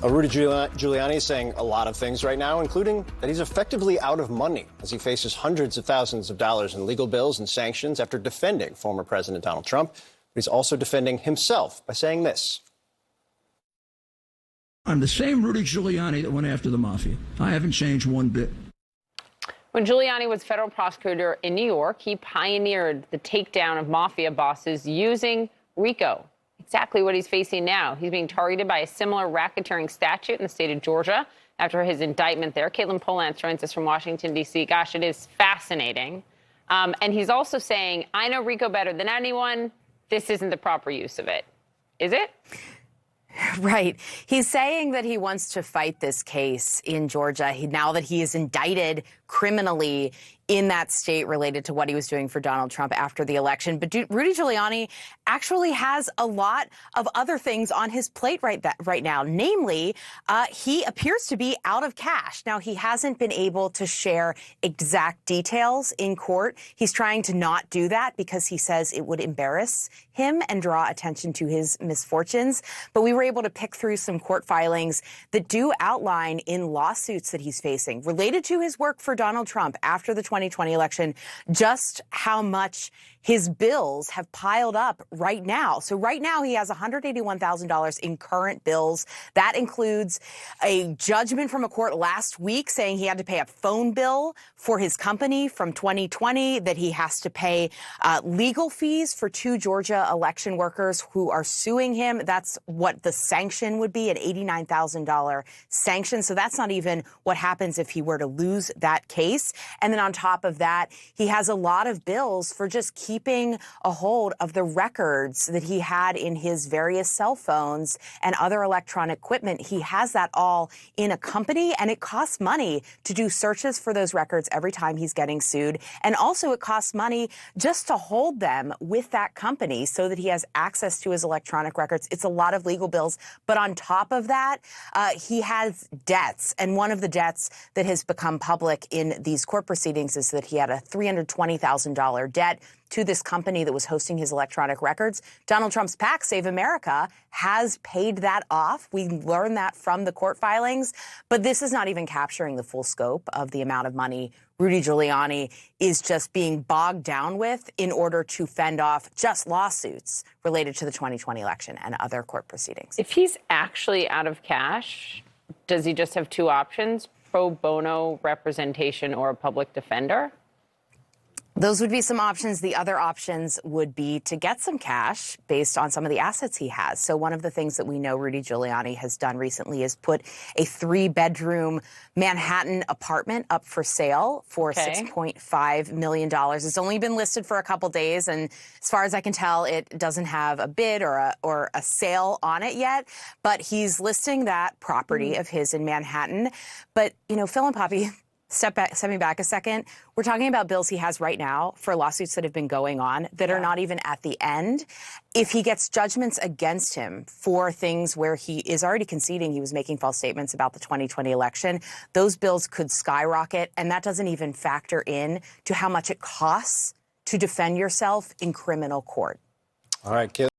Rudy Giuliani is saying a lot of things right now, including that he's effectively out of money as he faces hundreds of thousands of dollars in legal bills and sanctions after defending former President Donald Trump. But he's also defending himself by saying this. I'm the same Rudy Giuliani that went after the mafia. I haven't changed one bit. When Giuliani was federal prosecutor in New York, he pioneered the takedown of mafia bosses using RICO. Exactly what he's facing now. He's being targeted by a similar racketeering statute in the state of Georgia after his indictment there. Katelyn Polantz joins us from Washington, D.C. Gosh, it is fascinating. And he's also saying, I know RICO better than anyone. This isn't the proper use of it. Is it? Right. He's saying that he wants to fight this case in Georgia now that he is indicted criminally in that state related to what he was doing for Donald Trump after the election. But Rudy Giuliani actually has a lot of other things on his plate right now. Namely, he appears to be out of cash. Now, he hasn't been able to share exact details in court. He's trying to not do that because he says it would embarrass him and draw attention to his misfortunes. But we were able to pick through some court filings that do outline in lawsuits that he's facing related to his work for Donald Trump after the 2020 election, just how much his bills have piled up right now. So right now he has $181,000 in current bills. That includes a judgment from a court last week saying he had to pay a phone bill for his company from 2020, that he has to pay legal fees for 2 Georgia election workers who are suing him. That's what the sanction would be, an $89,000 sanction. So that's not even what happens if he were to lose that case. And then on top of that, he has a lot of bills for just keeping a hold of the records that he had in his various cell phones and other electronic equipment. He has that all in a company, and it costs money to do searches for those records every time he's getting sued. And also it costs money just to hold them with that company so that he has access to his electronic records. It's a lot of legal bills. But on top of that, he has debts. And one of the debts that has become public in these court proceedings is that he had a $320,000 debt to this company that was hosting his electronic records. Donald Trump's PAC, Save America, has paid that off. We learned that from the court filings. But this is not even capturing the full scope of the amount of money Rudy Giuliani is just being bogged down with in order to fend off just lawsuits related to the 2020 election and other court proceedings. If he's actually out of cash, does he just have 2 options, pro bono representation or a public defender? Those would be some options. The other options would be to get some cash based on some of the assets he has. So one of the things that we know Rudy Giuliani has done recently is put a 3-bedroom Manhattan apartment up for sale for $6.5 million. It's only been listed for a couple days, and as far as I can tell, it doesn't have a bid or a sale on it yet. But he's listing that property of his in Manhattan. But, you know, Phil and Poppy, stepping back a second, we're talking about bills he has right now for lawsuits that have been going on that are not even at the end. If he gets judgments against him for things where he is already conceding he was making false statements about the 2020 election, those bills could skyrocket. And that doesn't even factor in to how much it costs to defend yourself in criminal court. All right, Katelyn.